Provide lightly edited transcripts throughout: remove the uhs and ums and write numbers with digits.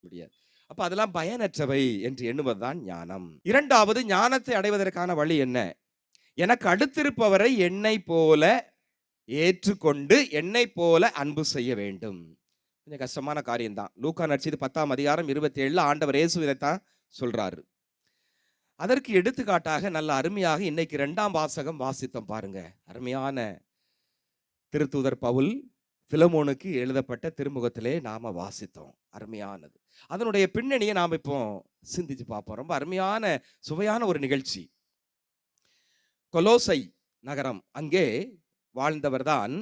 முடியாது. அப்ப அதெல்லாம் பயனற்றவை என்று எண்ணுவதுதான் ஞானம். இரண்டாவது, ஞானத்தை அடைவதற்கான வழி என்ன? எனக்கு அடுத்திருப்பவரை என்னை போல ஏற்றுக்கொண்டு என்னை போல அன்பு செய்ய வேண்டும். கொஞ்சம் கஷ்டமான காரியம்தான். லூக்கா நற்செய்தி 10ஆம் அதிகாரம் 27 ஆண்டவர் இயேசு இதைத்தான் சொல்றாரு. அதற்கு எடுத்துக்காட்டாக நல்ல அருமையாக இன்னைக்கு 2ஆம் வாசகம் வாசித்தோம் பாருங்க. அருமையான திருத்தூதர் பவுல் பிலமோனுக்கு எழுதப்பட்ட திருமுகத்திலே நாம வாசித்தோம். அருமையானது. அதனுடைய பின்னணியை நாம் இப்போ சிந்திச்சு பார்ப்போம். ரொம்ப அருமையான சுவையான ஒரு நிகழ்ச்சி. கொலோசை நகரம், அங்கே வாழ்ந்தவர்தான்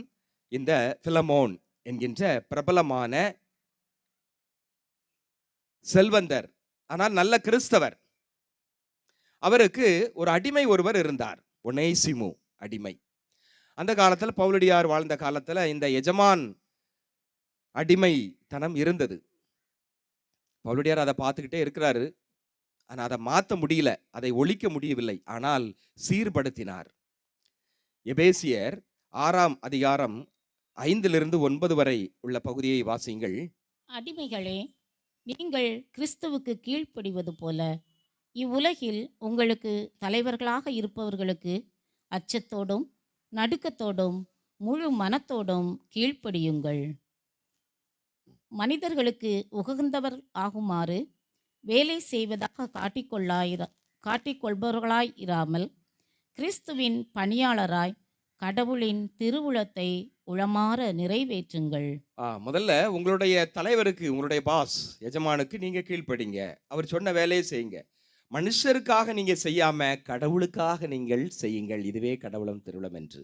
இந்த பிலமோன் என்கின்ற பிரபலமான செல்வந்தர், ஆனால் நல்ல கிறிஸ்தவர். அவருக்கு ஒரு அடிமை ஒருவர் இருந்தார், ஒனேசிமு அடிமை. அந்த காலத்தில் பவுலடியார் வாழ்ந்த காலத்தில் இந்த எஜமான் அடிமைத்தனம் இருந்தது. பவுலடியார் அதை பார்த்துக்கிட்டே இருக்கிறாரு. ஆனால் அதை மாற்ற முடியல, அதை ஒழிக்க முடியவில்லை. ஆனால் சீர்படுத்தினார். எபேசியர் 6ஆம் அதிகாரம் 5 9 வரை உள்ள பகுதியை வாசியுங்கள். அடிமைகளே, நீங்கள் கிறிஸ்துவுக்கு கீழ்ப்படிவது போல இவ்வுலகில் உங்களுக்கு தலைவர்களாக இருப்பவர்களுக்கு அச்சத்தோடும் நடுக்கத்தோடும் முழு மனத்தோடும் கீழ்ப்படியுங்கள். மனிதர்களுக்கு உகந்தவர் ஆகுமாறு வேலை செய்வதாக காட்டிக்கொள்பவர்களாய் இராமல் கிறிஸ்துவின் பணியாளராய் கடவுளின் திருவுளத்தை உளமாற நிறைவேற்றுங்கள். முதல்ல உங்களுடைய தலைவருக்கு, உங்களுடைய பாஸ் எஜமானுக்கு நீங்க கீழ்ப்படிங்க. அவர் சொன்ன வேலையை செய்யுங்க. மனுஷருக்காக நீங்க செய்யாம கடவுளுக்காக நீங்கள் செய்யுங்கள். இதுவே கடவுளும் திருவுளம் என்று.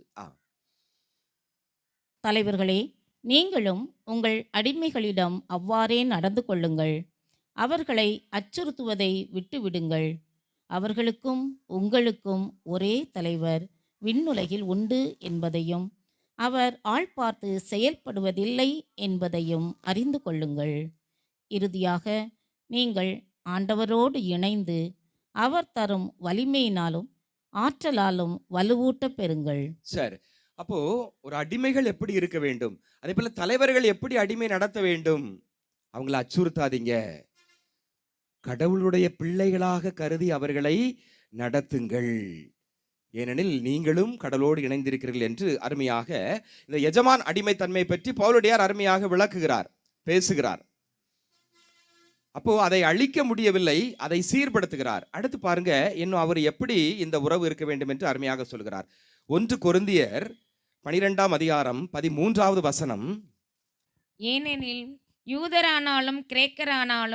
தலைவர்களே, நீங்களும் உங்கள் அடிமைகளிடம் அவ்வாறே நடந்து கொள்ளுங்கள். அவர்களை அச்சுறுத்துவதை விட்டுவிடுங்கள். அவர்களுக்கும் உங்களுக்கும் ஒரே தலைவர் விண்ணுலகில் உண்டு என்பதையும் அவர் ஆள் பார்த்து செயல்படுவதில்லை என்பதையும் அறிந்து கொள்ளுங்கள். இறுதியாக நீங்கள் ஆண்டவரோடு இணைந்து அவர் தரும் வலிமையினாலும் ஆற்றலாலும் வலுவூட்ட பெறுங்கள். சரி, அப்போ ஒரு அடிமைகள் எப்படி இருக்க வேண்டும், அதே போல தலைவர்கள் எப்படி அடிமை நடத்த வேண்டும்? அவங்களை அச்சுறுத்தாதீங்க, கடவுளுடைய பிள்ளைகளாக கருதி அவர்களை நடத்துங்கள். ஏனெனில் நீங்களும் கடவுளோடு இணைந்திருக்கிறீர்கள் என்று அருமையாக இந்த எஜமான் அடிமைத்தன்மை பற்றி பவுலடியார் அருமையாக விளக்குகிறார், பேசுகிறார். அப்போ அதை அழிக்க முடியவில்லை, அதை சீர்படுத்துகிறார். அடுத்து பாருங்க, இன்னும் அவர் எப்படி இந்த உறவு இருக்க வேண்டும் என்று அருமையாக சொல்கிறார். 1 கொரிந்தியர் 12ஆம் அதிகாரம் 13வது வசனம். ஏனெனில் யூதரானாலும் கிரேக்கரானாலும்